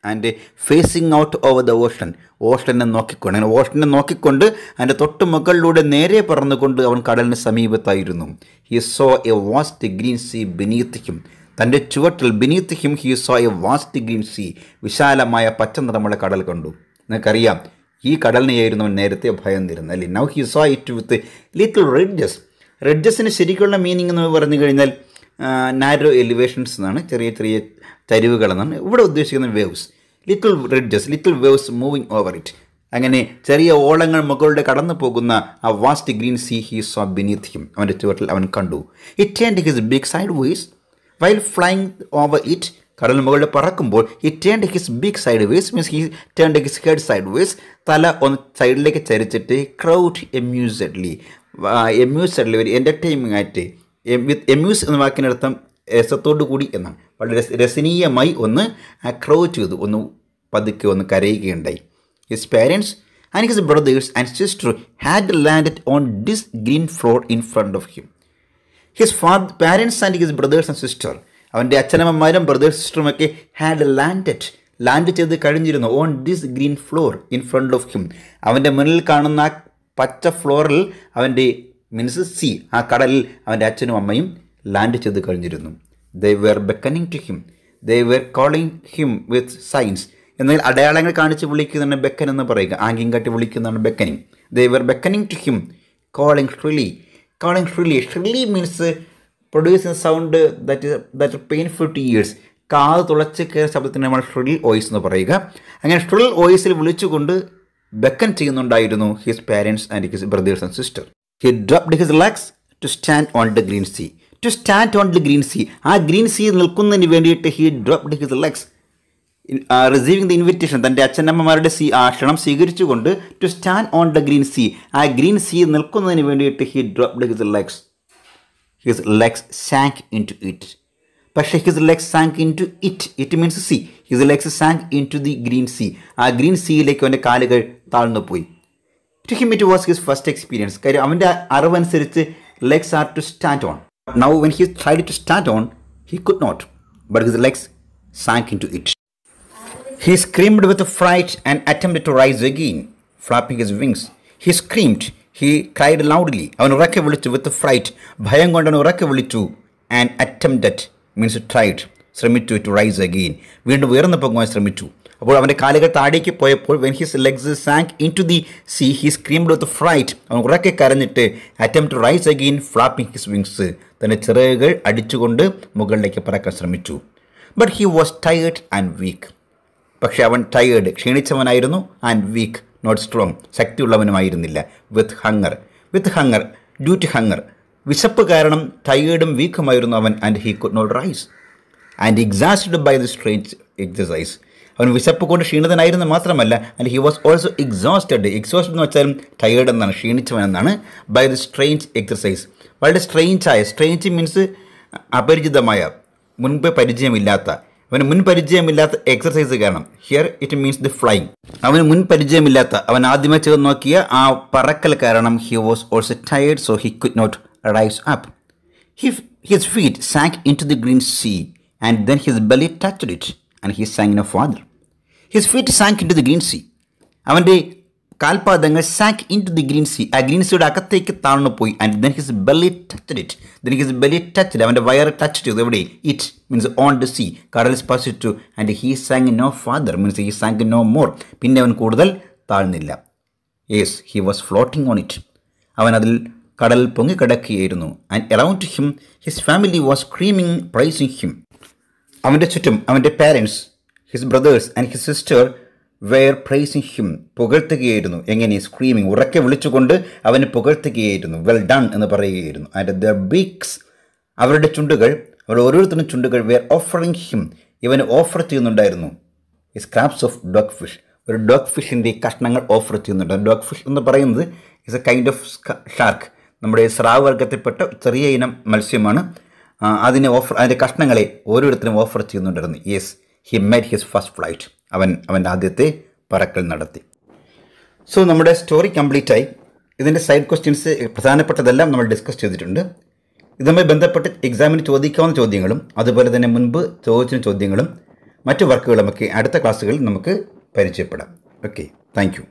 and facing out over the ocean, ഓഷനെ നോക്കിക്കൊണ്ട്, അങ്ങനെ ഓഷനെ നോക്കിക്കൊണ്ട് അതിൻ്റെ തൊട്ട് മുകളിലൂടെ നേരെ പറന്നുകൊണ്ട് അവൻ കടലിന് സമീപത്തായിരുന്നു. He saw a vast green sea beneath him, തൻ്റെ ചുവട്ടിൽ beneath him he saw a vast green sea, വിശാലമായ പച്ച നിറമുള്ള കടൽ കണ്ടു. നിങ്ങൾക്കറിയാം ഈ കടലിനെയായിരുന്നു അവൻ നേരത്തെ ഭയന്നിരുന്നത് അല്ലേ. Now he saw it with little ridges. റിഡ്ജസിന് ശരിക്കുള്ള മീനിങ് എന്ന് പറഞ്ഞു കഴിഞ്ഞാൽ നാരോ എലിവേഷൻസ് എന്നാണ്, ചെറിയ ചെറിയ ചരിവുകളെന്നാണ്. ഇവിടെ ഉദ്ദേശിക്കുന്നത് waves. Little ridges, little waves moving over it. അങ്ങനെ ചെറിയ ഓളങ്ങൾ മുകളിലൂടെ കടന്നു പോകുന്ന ആ vast green sea he saw beneath him, അവൻ്റെ ചുവട്ടിൽ അവൻ കണ്ടു. It turned his big sideways while flying over it. കടൽ മുകളിൽ പറക്കുമ്പോൾ he turned his big sideways means he turned his head sideways, തല ഒന്ന് സൈഡിലേക്ക് ചരിച്ചിട്ട് ക്രൗഡ് എമ്യൂസ്ഡ്ലി ഒരു എൻ്റർടൈമിംഗ് ആയിട്ട്, വിത്ത് എമ്യൂസ് എന്ന വാക്കിനർത്ഥം രസത്തോടു കൂടി എന്നാണ്. വളരെ രസനീയമായി ഒന്ന് ക്രൗച്ച് ചെയ്തു, ഒന്ന് പതുക്കെ ഒന്ന് കരയുകയുണ്ടായി. His parents and his brothers and sister had landed on this green floor in front of him. His parents and his brothers and sister, അവൻ്റെ അച്ഛനമ്മമാരും ബ്രദേഴ്സ് സിസ്റ്ററുമൊക്കെ ഹാഡ് ലാൻഡ് ചെയ്ത് കഴിഞ്ഞിരുന്നു. On this green floor in front of him, അവൻ്റെ മുന്നിൽ കാണുന്ന ആ പച്ച ഫ്ലോറിൽ, അവൻ്റെ മീൻസ് സീ, ആ കടലിൽ അവൻ്റെ അച്ഛനും അമ്മയും ലാൻഡ് ചെയ്ത് കഴിഞ്ഞിരുന്നു. They were beckoning to him, they were calling him with signs. എന്നാൽ അടയാളങ്ങൾ കാണിച്ച് വിളിക്കുന്നതാണ് ബെക്കൻ എന്ന് പറയുക, ആംഗ്യം കാട്ടി വിളിക്കുന്നതാണ് beckoning. They were beckoning to him, calling shrilly. Shrilly means producing sound that painful to ears. കാത് തുളച്ച് കയറിയ ശബ്ദത്തിന് നമ്മൾ ഷ്രിൽ വോയിസ് എന്ന് പറയുക. അങ്ങനെ ഷ്രിൽ വോയിസിൽ വിളിച്ചുകൊണ്ട് ബെക്കൻ ചെയ്യുന്നുണ്ടായിരുന്നു his parents and his brothers and sister. He dropped his legs to stand on the green sea. ആ ഗ്രീൻ സീ നിൽക്കുന്നതിന് വേണ്ടിയിട്ട് he dropped his legs, receiving the invitation, തൻ്റെ അച്ഛനമ്മമാരുടെ ക്ഷണം സ്വീകരിച്ചുകൊണ്ട് to stand on the green sea, ആ green sea നിൽക്കുന്നതിന് വേണ്ടിയിട്ട് he dropped his legs. His legs sank into it. പക്ഷേ his legs sank into it means sea. His legs sank into the green sea. ആ green സീയിലേക്ക് അവൻ്റെ കാലുകൾ താഴ്ന്നു പോയി. To him it was his first experience. കാര്യം അവൻ്റെ അറിവനുസരിച്ച് legs are to stand on. Now when he tried to stand on he could not, but his legs sank into it. He screamed with fright and attempted to rise again, flapping his wings. He screamed, he cried loudly. അവൻ ഉറക്കെ വിളിച്ചു, with fright, ഭയം കൊണ്ടവൻ ഉറക്കെ വിളിച്ചു, and attempted means tried, ശ്രമിച്ചു to rise again, വീണ്ടും ഉയർന്നു പോകുവാൻ ശ്രമിച്ചു. അപ്പോൾ അവൻ്റെ കാലുകൾ താഴേക്ക് പോയപ്പോൾ when his legs sank into the sea, he screamed with fright. അവൻ ഉറക്കെ കരഞ്ഞിട്ട് attempt to rise again, flapping his wings, തൻ്റെ ചിറകുകൾ അടിച്ചുകൊണ്ട് മുകളിലേക്ക് പറക്കാൻ ശ്രമിച്ചു. But he was tired and weak. പക്ഷേ അവൻ ടയേർഡ്, ക്ഷീണിച്ചവനായിരുന്നു, ആൻഡ് വീക്ക്, നോട്ട് സ്ട്രോങ്, ശക്തിയുള്ളവനുമായിരുന്നില്ല. With hunger due to hunger, വിശപ്പ് കാരണം ടയേർഡും വീക്കുമായിരുന്നു അവൻ. And he could not rise and exhausted by the strange exercise. അവൻ വിശപ്പ് കൊണ്ട് ക്ഷീണിതനായിരുന്നു മാത്രമല്ല, and he was also exhausted. Exhausted എന്ന് വെച്ചാൽ ടയേർഡ് എന്നാണ്, ക്ഷീണിച്ചവനെന്നാണ്. ബൈ ദി സ്ട്രേഞ്ച് എക്സസൈസ്, വളരെ സ്ട്രേഞ്ച് മീൻസ് അപരിചിതമായ, മുൻപ് പരിചയമില്ലാത്ത, അവന് മുൻ പരിചയമില്ലാത്ത എക്സസൈസ് കാരണം. Here it means the flying. അവന് മുൻ പരിചയമില്ലാത്ത, അവൻ ആദ്യമേ ചെയ്ത് നോക്കിയ ആ പറക്കൽ കാരണം he was also tired, so he could not rise up. His feet sank into the green sea and then his belly touched it and he sank no farther. His feet sank into the green sea, അവൻ്റെ കാൽപാദങ്ങൾ sank into the green sea, ആ green സീയുടെ അകത്തേക്ക് താഴ്ന്നു പോയി. And then his belly touched അവൻ്റെ വയറ് touch ചെയ്തു. എവിടെ? It means on the see, കടൽ സ്പർശിച്ചു. And he sank no farther means he sank no more, പിന്നെ അവൻ കൂടുതൽ താഴ്ന്നില്ല. Yes, he was floating on it, അവൻ അതിൽ കടൽ പൊങ്ങിക്കിടക്കുകയായിരുന്നു. And around him his family was screaming praising him. അവൻ്റെ ചുറ്റും അവൻ്റെ parents, his brothers and his sister were praising him, പുകഴ്ത്തുകയായിരുന്നു. എങ്ങനെ? സ്ക്രീമിങ്, ഉറക്കെ വിളിച്ചുകൊണ്ട് അവന് പുകഴ്ത്തുകയായിരുന്നു. വെൽ ഡൺ എന്ന് പറയുകയായിരുന്നു. ആൻഡ് ദ ബീക്സ്, അവരുടെ ചുണ്ടുകൾ, അവരുടെ ഓരോരുത്തരും ചുണ്ടുകൾ, വെയർ ഓഫറിങ് ഹിം, ഇവന് ഓഫർ ചെയ്യുന്നുണ്ടായിരുന്നു. ഈ സ്ക്രാപ്സ് ഓഫ് ഡോഗ് ഫിഷ്, ഒരു ഡോഗ് ഫിഷിൻ്റെ കഷ്ണങ്ങൾ ഓഫർ ചെയ്യുന്നുണ്ട്. ഡോഗ് ഫിഷ് എന്ന് പറയുന്നത് is A kind of shark, നമ്മുടെ സ്രാവ് വർഗത്തിൽപ്പെട്ട ചെറിയ ഇനം മത്സ്യമാണ്. അതിൻ്റെ കഷ്ണങ്ങളെ ഓരോരുത്തരും ഓഫർ ചെയ്യുന്നുണ്ടായിരുന്നു. Yes, he made his first flight, അവൻ്റെ ആദ്യത്തെ പറക്കൽ നടത്തി. സോ നമ്മുടെ സ്റ്റോറി കംപ്ലീറ്റ് ആയി. ഇതിൻ്റെ സൈഡ് ക്വസ്റ്റ്യൻസ് പ്രധാനപ്പെട്ടതെല്ലാം നമ്മൾ ഡിസ്കസ് ചെയ്തിട്ടുണ്ട്. ഇതുമായി ബന്ധപ്പെട്ട് എക്സാമിന് ചോദിക്കാവുന്ന ചോദ്യങ്ങളും അതുപോലെ തന്നെ മുൻപ് ചോദിച്ച ചോദ്യങ്ങളും മറ്റു വർക്കുകളുമൊക്കെ അടുത്ത ക്ലാസ്സുകളിൽ നമുക്ക് പരിചയപ്പെടാം. Okay, thank you.